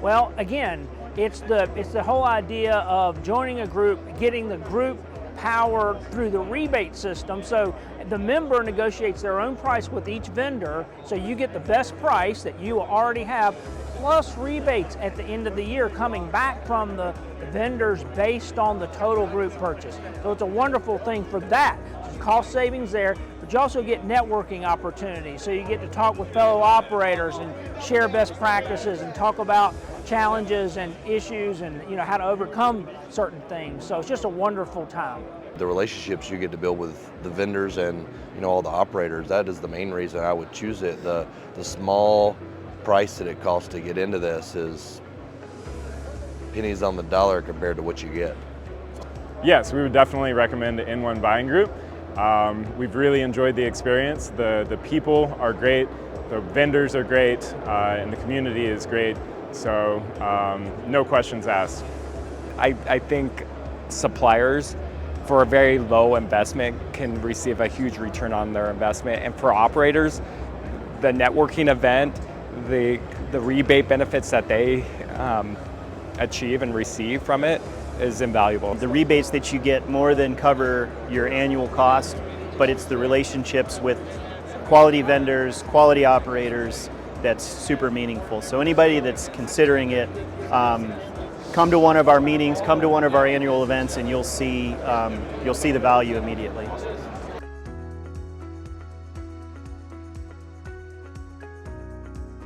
Well, again, it's the whole idea of joining a group, getting the group power through the rebate system. So the member negotiates their own price with each vendor, so you get the best price that you already have, plus rebates at the end of the year coming back from the vendors based on the total group purchase. So it's a wonderful thing for that. There's cost savings there, but you also get networking opportunities. So you get to talk with fellow operators and share best practices and talk about challenges and issues and how to overcome certain things. So it's just a wonderful time. The relationships you get to build with the vendors and all the operators, that is the main reason I would choose it. The small price that it costs to get into this is pennies on the dollar compared to what you get. Yes, we would definitely recommend the N1 Buying Group. We've really enjoyed the experience. The people are great, the vendors are great, and the community is great. So no questions asked. I think suppliers for a very low investment can receive a huge return on their investment. And for operators, the networking event, the rebate benefits that they achieve and receive from it is invaluable. The rebates that you get more than cover your annual cost, but it's the relationships with quality vendors, quality operators, that's super meaningful. So anybody that's considering it, come to one of our meetings, come to one of our annual events, and you'll see the value immediately.